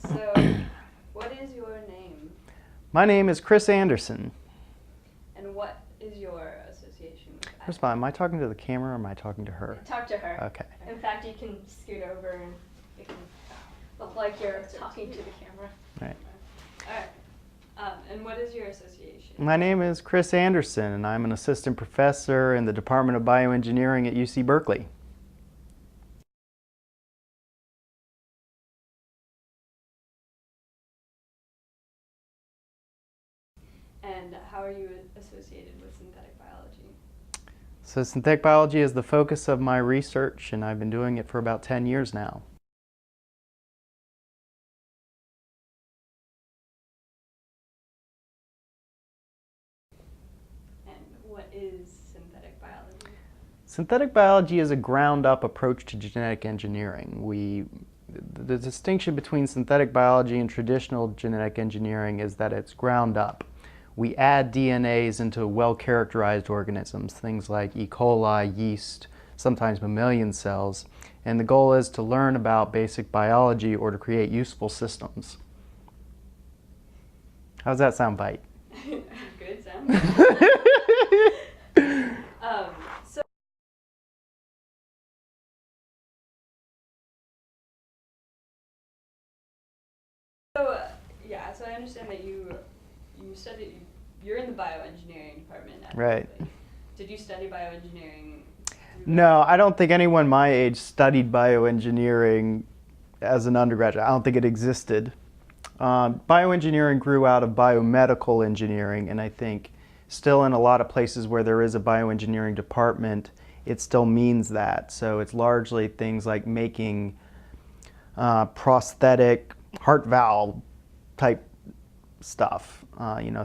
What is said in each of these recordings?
So, what is your name? My name is Chris Anderson. And what is your association with First of all, am I talking to the camera or am I talking to her? Talk to her. Okay. In fact, you can scoot over and it can look like you're talking to the camera. Right. All right. And what is your association? My name is Chris Anderson, and I'm an assistant professor in the Department of Bioengineering at UC Berkeley. And how are you associated with synthetic biology? So synthetic biology is the focus of my research, and I've been doing it for about 10 years now. And what is synthetic biology? Synthetic biology is a ground-up approach to genetic engineering. The distinction between synthetic biology and traditional genetic engineering is that it's ground up. We add DNAs into well-characterized organisms, things like E. coli, yeast, sometimes mammalian cells, and the goal is to learn about basic biology or to create useful systems. How's that sound bite? Good sound. So I understand that you studied. You're in the bioengineering department. Right. Did you study bioengineering? No, I don't think anyone my age studied bioengineering as an undergraduate. I don't think it existed. Bioengineering grew out of biomedical engineering, and I think still in a lot of places where there is a bioengineering department, it still means that. So it's largely things like making prosthetic heart valve type stuff,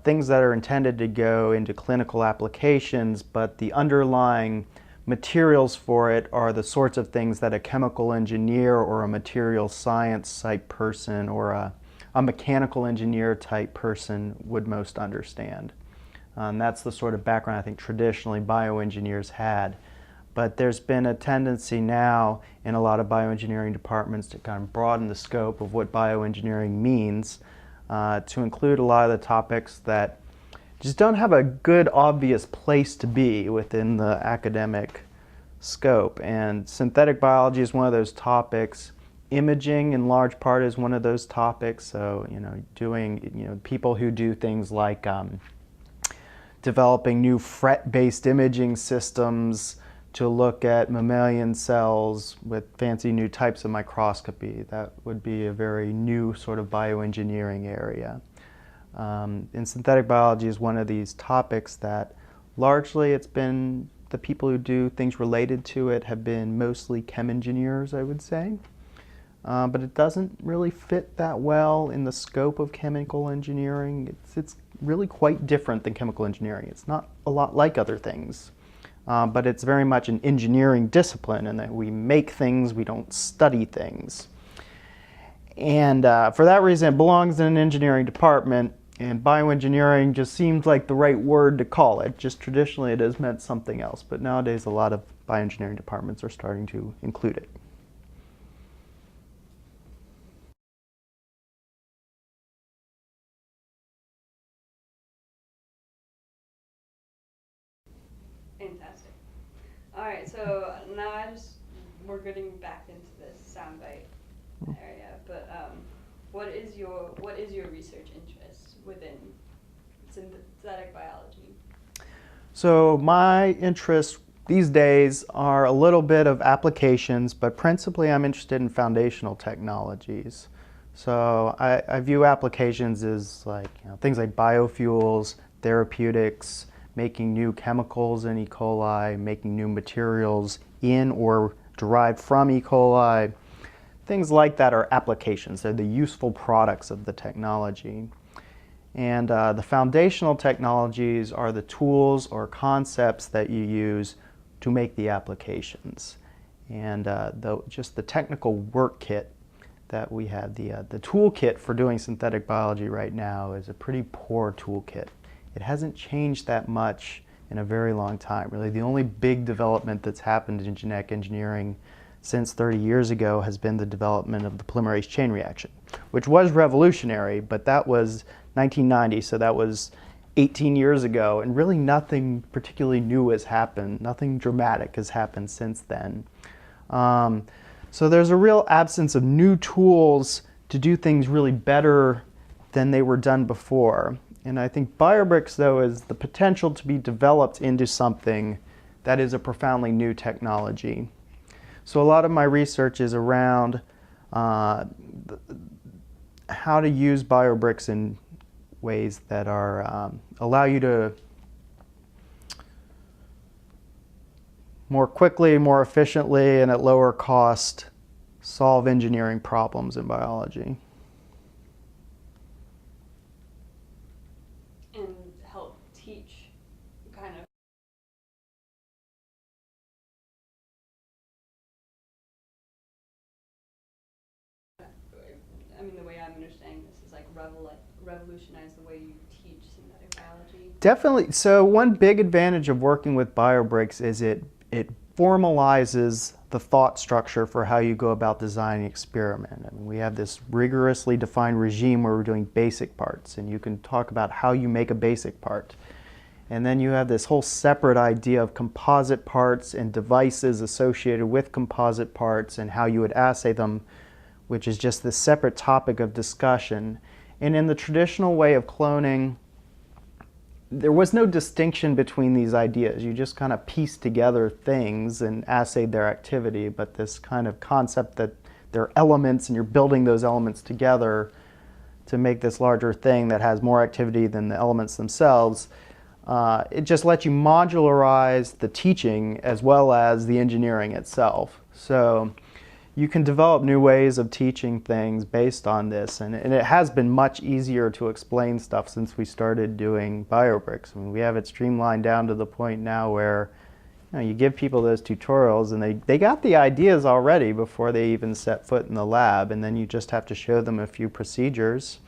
things that are intended to go into clinical applications, but the underlying materials for it are the sorts of things that a chemical engineer or a material science type person or a mechanical engineer type person would most understand. And that's the sort of background I think traditionally bioengineers had. But there's been a tendency now in a lot of bioengineering departments to kind of broaden the scope of what bioengineering means, to include a lot of the topics that just don't have a good obvious place to be within the academic scope. And synthetic biology is one of those topics. Imaging in large part is one of those topics. So people who do things like developing new FRET-based imaging systems to look at mammalian cells with fancy new types of microscopy. That would be a very new sort of bioengineering area. And synthetic biology is one of these topics that largely it's been the people who do things related to it have been mostly chem engineers, I would say. But it doesn't really fit that well in the scope of chemical engineering. It's really quite different than chemical engineering. It's not a lot like other things. But it's very much an engineering discipline in that we make things, we don't study things. And for that reason, it belongs in an engineering department, and bioengineering just seems like the right word to call it. Just traditionally it has meant something else, but nowadays a lot of bioengineering departments are starting to include it. Fantastic. All right, so now we're getting back into this soundbite area, but what is your research interest within synthetic biology? So my interests these days are a little bit of applications, but principally I'm interested in foundational technologies. So I view applications as things like biofuels, therapeutics, making new chemicals in E. coli, making new materials in or derived from E. coli. Things like that are applications. They're the useful products of the technology. And the foundational technologies are the tools or concepts that you use to make the applications. And just the technical work kit that we have, the toolkit for doing synthetic biology right now is a pretty poor toolkit. It hasn't changed that much in a very long time. Really, the only big development that's happened in genetic engineering since 30 years ago has been the development of the polymerase chain reaction, which was revolutionary, but that was 1990, so that was 18 years ago, and really nothing particularly new has happened. Nothing dramatic has happened since then. So there's a real absence of new tools to do things really better than they were done before. And I think BioBricks, though, is the potential to be developed into something that is a profoundly new technology. So a lot of my research is around how to use BioBricks in ways that are allow you to more quickly, more efficiently, and at lower cost solve engineering problems in biology. And help teach kind of. I mean, the way I'm understanding this is like revolutionize the way you teach synthetic biology. Definitely. So one big advantage of working with BioBricks is it formalizes the thought structure for how you go about designing an experiment. I mean, we have this rigorously defined regime where we're doing basic parts, and you can talk about how you make a basic part. And then you have this whole separate idea of composite parts and devices associated with composite parts and how you would assay them, which is just this separate topic of discussion. And in the traditional way of cloning, there was no distinction between these ideas. You just kind of pieced together things and assayed their activity, but this kind of concept that they're elements and you're building those elements together to make this larger thing that has more activity than the elements themselves, it just lets you modularize the teaching as well as the engineering itself. So you can develop new ways of teaching things based on this, and it has been much easier to explain stuff since we started doing BioBricks. I mean, we have it streamlined down to the point now where you give people those tutorials and they got the ideas already before they even set foot in the lab, and then you just have to show them a few procedures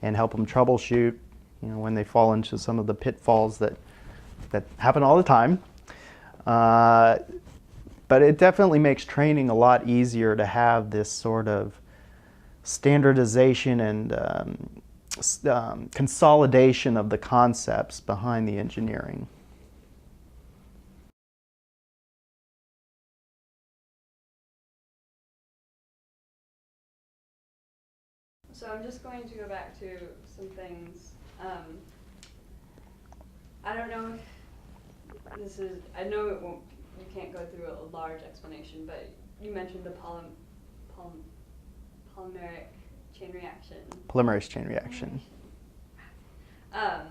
and help them troubleshoot when they fall into some of the pitfalls that happen all the time. But it definitely makes training a lot easier to have this sort of standardization and consolidation of the concepts behind the engineering. So I'm just going to go back to some things. I don't know if this is, I know it won't, you can't go through a large explanation, but you mentioned the polymeric chain reaction. Polymerase chain reaction. And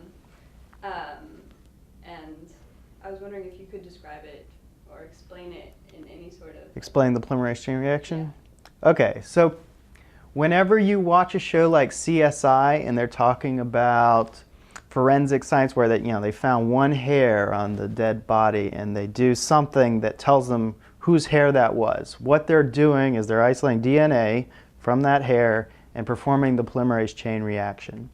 I was wondering if you could describe it or explain it in any sort of... Explain the polymerase chain reaction? Yeah. Okay, so whenever you watch a show like CSI and they're talking about forensic science where they found one hair on the dead body and they do something that tells them whose hair that was. What they're doing is they're isolating DNA from that hair and performing the polymerase chain reaction.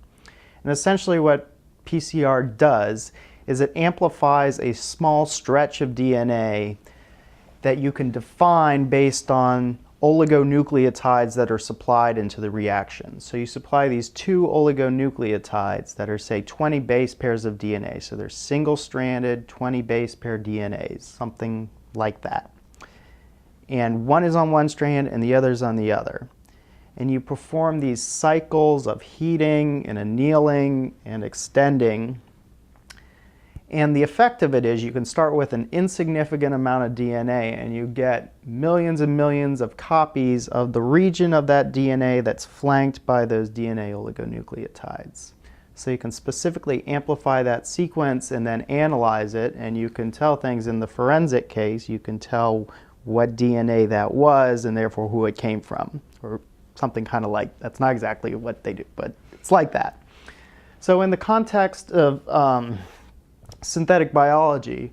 And essentially what PCR does is it amplifies a small stretch of DNA that you can define based on oligonucleotides that are supplied into the reaction. So you supply these two oligonucleotides that are, say, 20 base pairs of DNA. So they're single-stranded 20 base pair DNAs, something like that. And one is on one strand and the other is on the other. And you perform these cycles of heating and annealing and extending. And the effect of it is you can start with an insignificant amount of DNA and you get millions and millions of copies of the region of that DNA that's flanked by those DNA oligonucleotides. So you can specifically amplify that sequence and then analyze it, and you can tell things in the forensic case. You can tell what DNA that was and therefore who it came from, or something kind of like, that's not exactly what they do, but it's like that. So in the context of synthetic biology,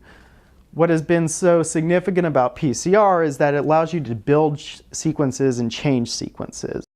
what has been so significant about PCR is that it allows you to build sequences and change sequences.